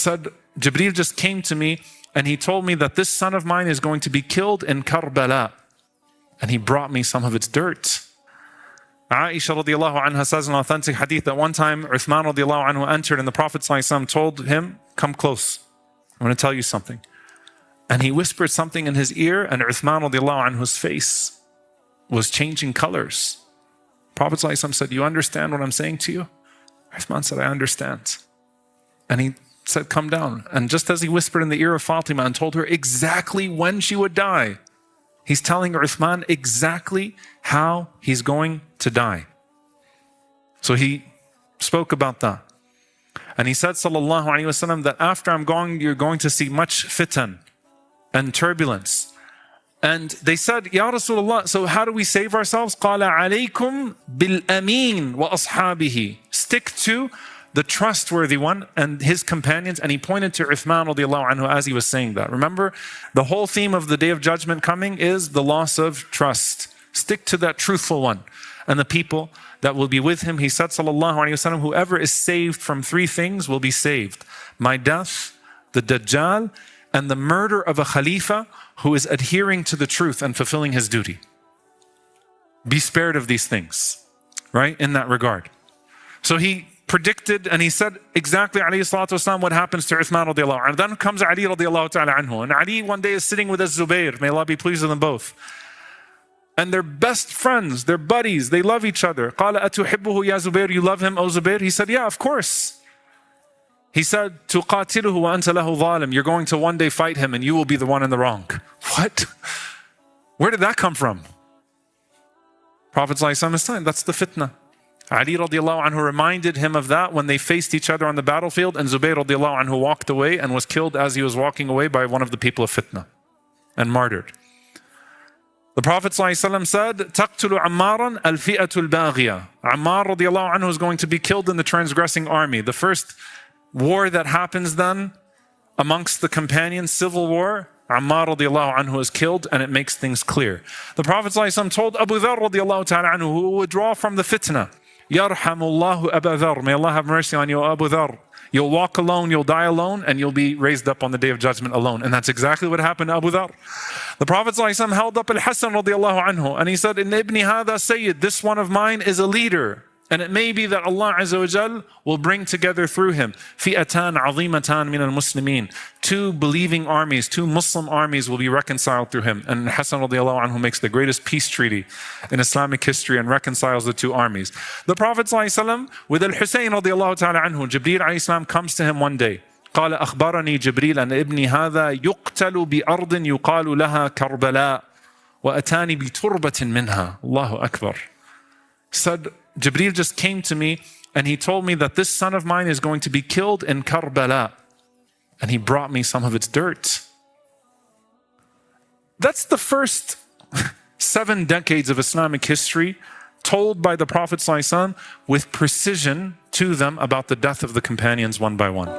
said, Jibreel just came to me and he told me that this son of mine is going to be killed in Karbala. And he brought me some of its dirt. Aisha radiallahu anha says in an authentic hadith that one time Uthman radiallahu anhu entered and the Prophet told him, come close, I'm going to tell you something. And he whispered something in his ear and Uthman radiallahu anhu's face was changing colors. Prophet said, you understand what I'm saying to you? Uthman said, I understand. And he said, come down. And just as he whispered in the ear of Fatima and told her exactly when she would die, he's telling Uthman exactly how he's going to die. So he spoke about that. And he said, sallallahu alayhi wasallam, that after I'm going, you're going to see much fitan and turbulence. And they said, Ya Rasulullah, so how do we save ourselves? قَالَ عَلَيْكُمْ بِالْأَمِينَ وَأَصْحَابِهِ. Stick to the trustworthy one and his companions. And he pointed to Uthman radiallahu anhu as he was saying that. Remember, the whole theme of the Day of Judgment coming is the loss of trust. Stick to that truthful one and the people that will be with him. He said, sallallahu alayhi wasallam, whoever is saved from three things will be saved: my death, the Dajjal, and the murder of a Khalifa who is adhering to the truth and fulfilling his duty. Be spared of these things, right? In that regard. So he predicted and he said exactly alayhi salatu wasalam what happens to Uthman radiallahu anhu. And then comes Ali radiallahu ta'ala anhu. And Ali one day is sitting with Az-Zubayr, may Allah be pleased with them both. And they're best friends, they're buddies, they love each other. قَالَ أَتُحِبُّهُ يَا زُبَيْرُ, you love him, O Zubayr? He said, yeah, of course. He said, تُقَاتِلُهُ وَأَنْتَ لَهُ ظَالِمٌ, you're going to one day fight him and you will be the one in the wrong. What? Where did that come from? Prophet ﷺ is saying, that's the fitna. Ali radiallahu anhu reminded him of that when they faced each other on the battlefield, and Zubayr radiallahu anhu walked away and was killed as he was walking away by one of the people of fitna and martyred. The Prophet ﷺ said, تَقْتُلُ عَمَّارًا الْفِئَةُ الْبَاغِيَةُ. Ammar radiallahu anhu is going to be killed in the transgressing army. The first war that happens then amongst the companions, civil war, Ammar radiallahu anhu is killed, and it makes things clear. The Prophet ﷺ told Abu Dharr radiallahu ta'ala anhu, who would withdraw from the fitna, Yarhamullahu Abu Dharr, may Allah have mercy on you, Abu Dharr. You'll walk alone, you'll die alone, and you'll be raised up on the Day of Judgment alone. And that's exactly what happened to Abu Dharr. The Prophet ﷺ held up Al-Hasan radiallahu anhu, and he said, in ibni hadha sayyid, this one of mine is a leader. And it may be that Allah Azza wa Jal will bring together through him fi'atan azimatan min al-muslimin. Two believing armies, two Muslim armies will be reconciled through him. And Hassan radiallahu anhu makes the greatest peace treaty in Islamic history and reconciles the two armies. The Prophet ﷺ, with Al-Husayn radiallahu ta'ala anhu, Jibreel alayhi salam comes to him one day. قال أخبرني جبريل أن ابني هذا يقتل بأرض يقال لها كربلاء وأتاني بتربة منها. Allahu Akbar. Said, Jibreel just came to me and he told me that this son of mine is going to be killed in Karbala. And he brought me some of its dirt. That's the first 7 decades of Islamic history told by the Prophet ﷺ with precision to them about the death of the companions one by one.